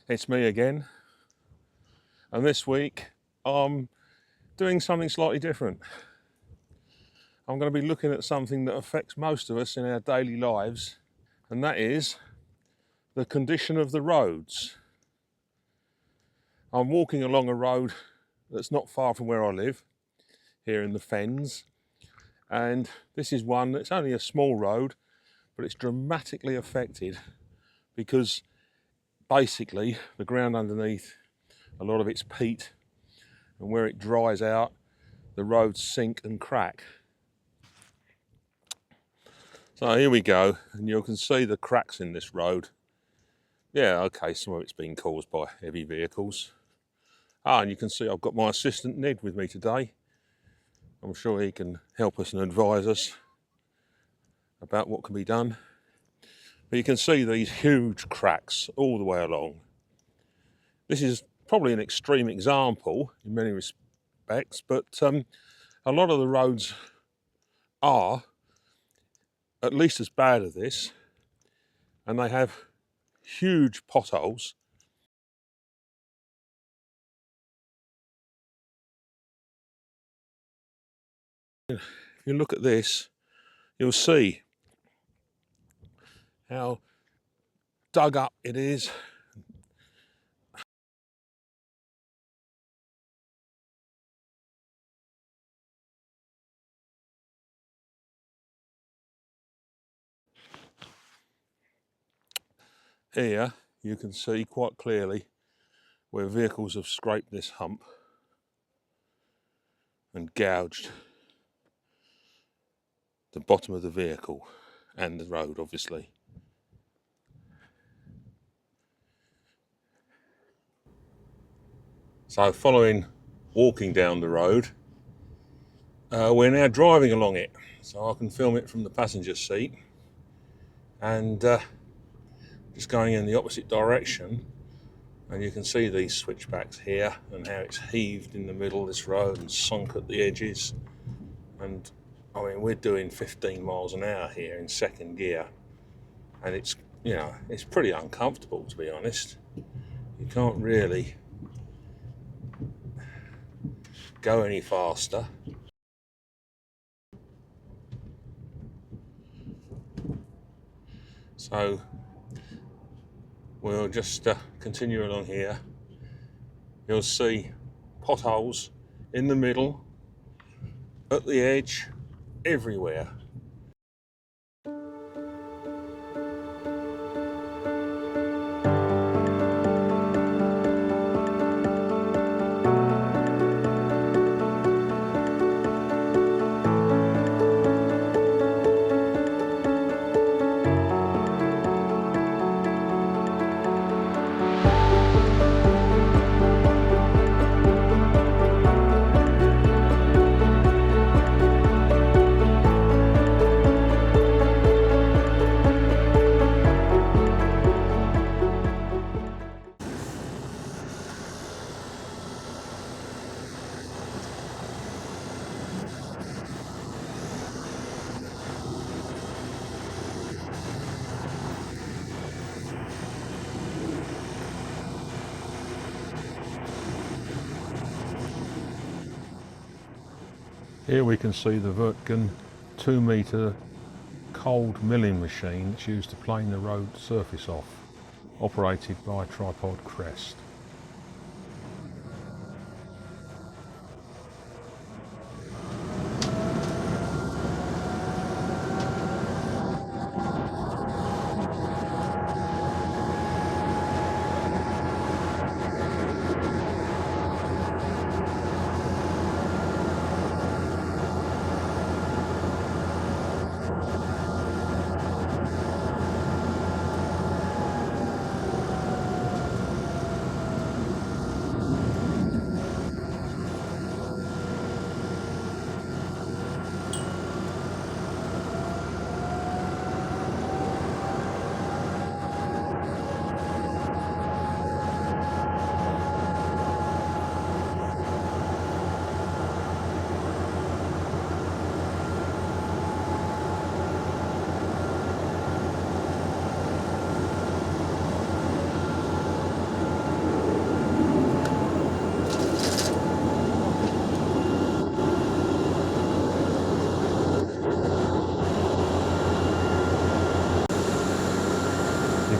It's me again, and this week I'm doing something slightly different. I'm going to be looking at something that affects most of us in our daily lives, and that is the condition of the roads. I'm walking along a road that's not far from where I live, here in the Fens, and this is one that's only a small road, but it's dramatically affected because basically the ground underneath, a lot of it's peat, and where it dries out, the roads sink and crack. So here we go, and you can see the cracks in this road. Yeah, okay, some of it's been caused by heavy vehicles. And you can see I've got my assistant Ned with me today. I'm sure he can help us and advise us about what can be done. But you can see these huge cracks all the way along. This is probably an extreme example in many respects, but a lot of the roads are at least as bad as this, and they have huge potholes. If you look at this, you'll see how dug up it is. Here you can see quite clearly where vehicles have scraped this hump and gouged the bottom of the vehicle and the road, obviously. So following walking down the road, we're now driving along it, so I can film it from the passenger seat, and just going in the opposite direction, and you can see these switchbacks here and how it's heaved in the middle of this road and sunk at the edges. And I mean, we're doing 15 miles an hour here in second gear, and it's, you know, it's pretty uncomfortable, to be honest. You can't really go any faster. So we'll just continue along here. You'll see potholes in the middle, at the edge, everywhere. Here we can see the Wirtgen 2-metre cold milling machine that's used to plane the road surface off, operated by a tripod crest.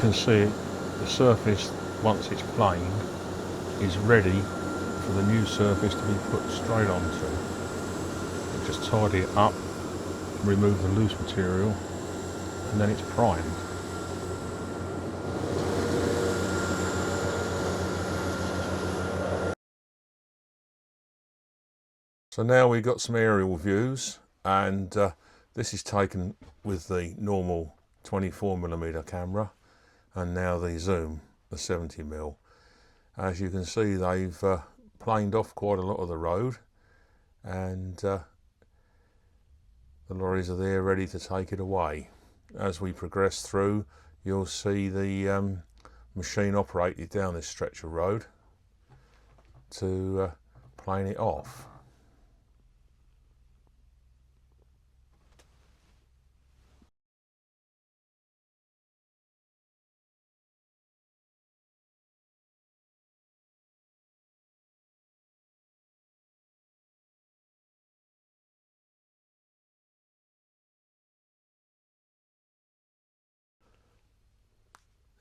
can see, the surface, once it's planed, is ready for the new surface to be put straight onto. Just tidy it up, remove the loose material, and then it's primed. So now we've got some aerial views, and this is taken with the normal 24mm camera, and now the zoom, the 70mm. As you can see, they've planed off quite a lot of the road, and the lorries are there ready to take it away. As we progress through, you'll see the machine operated down this stretch of road to plane it off.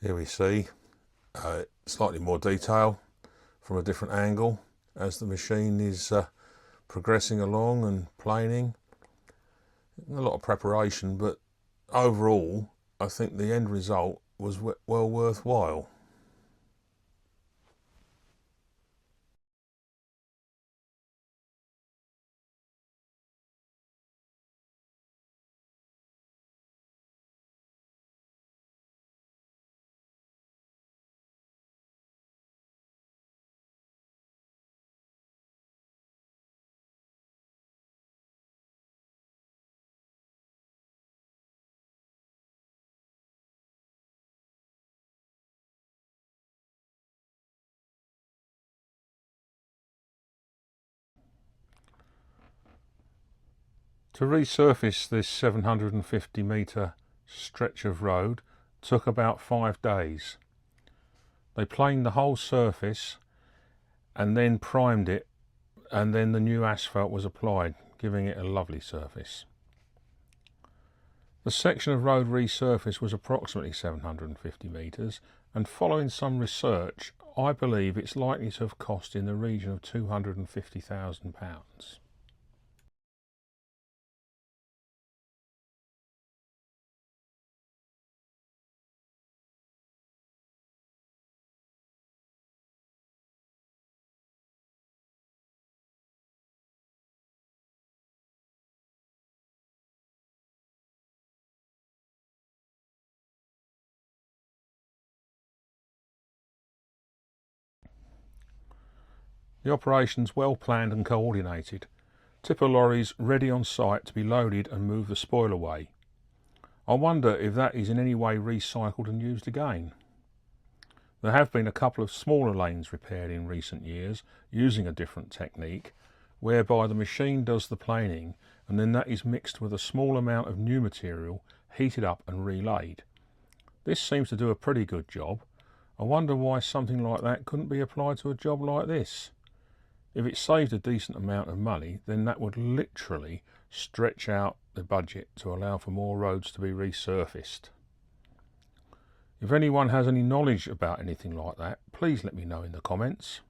Here we see slightly more detail from a different angle as the machine is progressing along and planing. A lot of preparation, but overall I think the end result was well worthwhile. To resurface this 750 metre stretch of road took about 5 days. They planed the whole surface and then primed it, and then the new asphalt was applied, giving it a lovely surface. The section of road resurfaced was approximately 750 metres, and following some research, I believe it's likely to have cost in the region of £250,000. The operation's well planned and coordinated. Tipper lorries ready on site to be loaded and move the spoil away. I wonder if that is in any way recycled and used again. There have been a couple of smaller lanes repaired in recent years using a different technique, whereby the machine does the planing and then that is mixed with a small amount of new material, heated up and relaid. This seems to do a pretty good job. I wonder why something like that couldn't be applied to a job like this. If it saved a decent amount of money, then that would literally stretch out the budget to allow for more roads to be resurfaced. If anyone has any knowledge about anything like that, please let me know in the comments.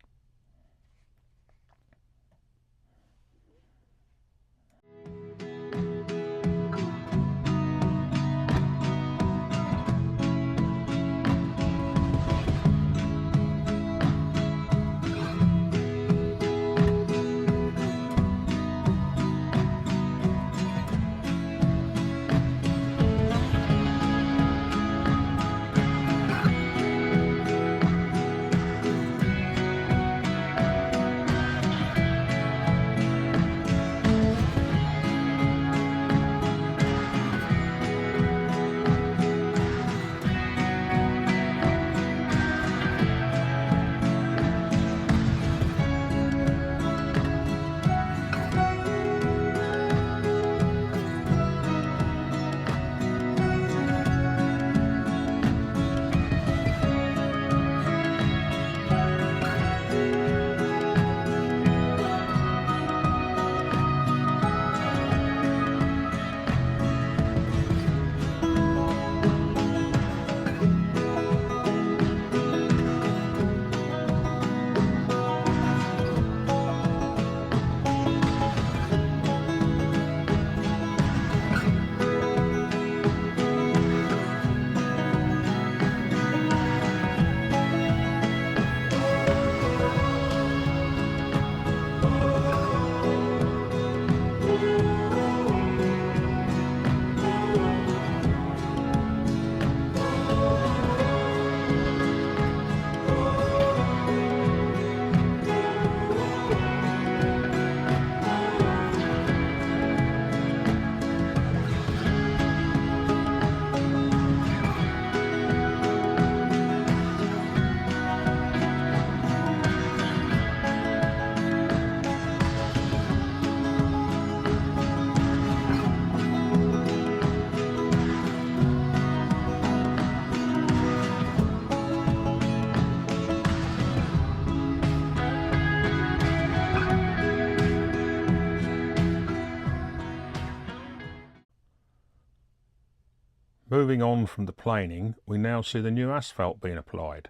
Moving on from the planing, we now see the new asphalt being applied.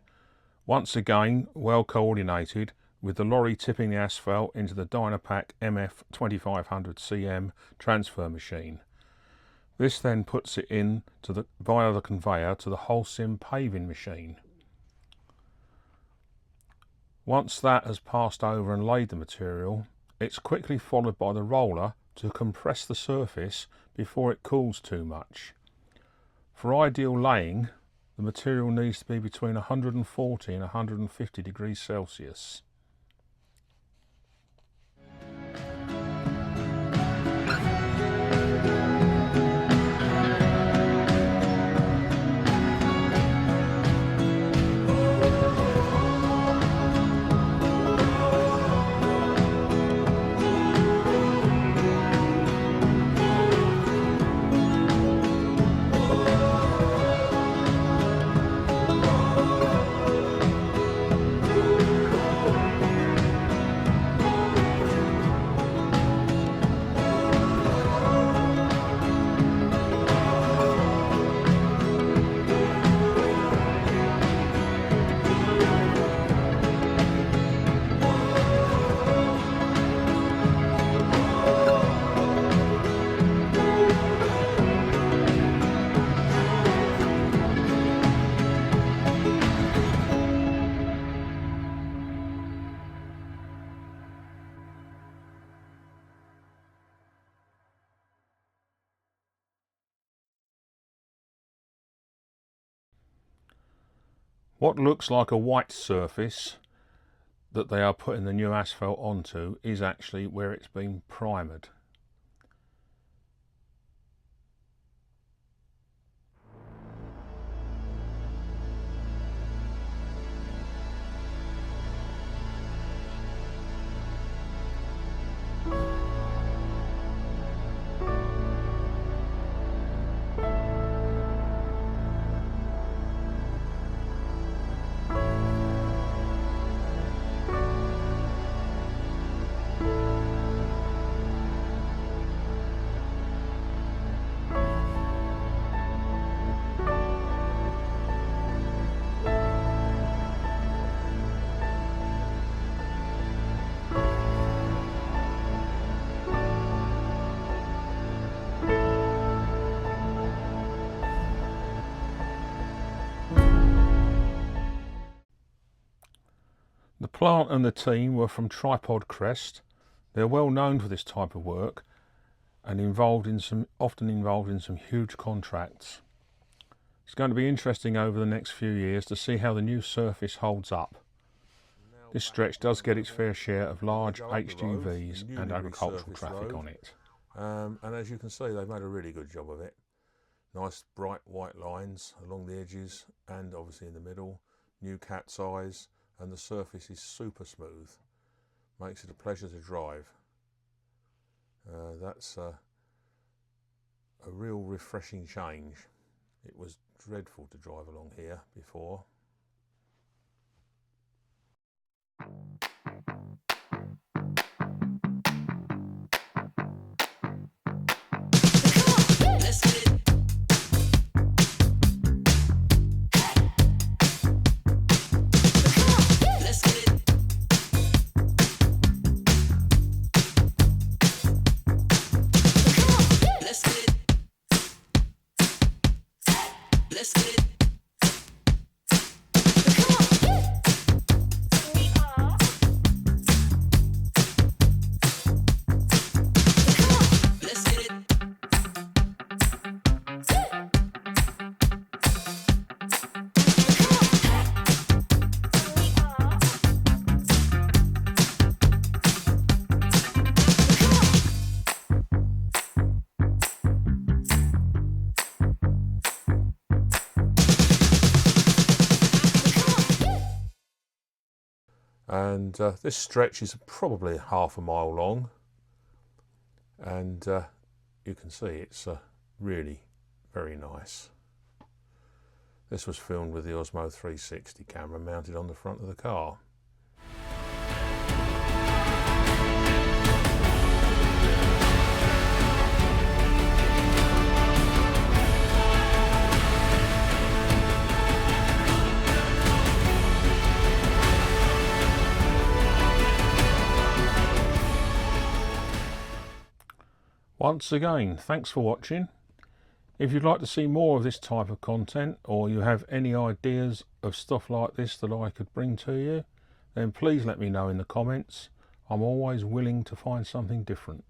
Once again, well coordinated, with the lorry tipping the asphalt into the Dynapac MF 2500 cm transfer machine. This then puts it in via the conveyor to the Holcim paving machine. Once that has passed over and laid the material, it's quickly followed by the roller to compress the surface before it cools too much. For ideal laying, the material needs to be between 140 and 150 degrees Celsius. What looks like a white surface that they are putting the new asphalt onto is actually where it's been primered. The plant and the team were from Tripod Crest. They're well known for this type of work and often involved in some huge contracts. It's going to be interesting over the next few years to see how the new surface holds up. This stretch does get its fair share of large HGVs and agricultural traffic on it. And as you can see, they've made a really good job of it. Nice bright white lines along the edges and obviously in the middle, new cat's eyes, and the surface is super smooth. Makes it a pleasure to drive. That's a real refreshing change. It was dreadful to drive along here before. And this stretch is probably half a mile long, and you can see it's really very nice. This was filmed with the Osmo 360 camera mounted on the front of the car. Once again, thanks for watching. If you'd like to see more of this type of content, or you have any ideas of stuff like this that I could bring to you, then please let me know in the comments. I'm always willing to find something different.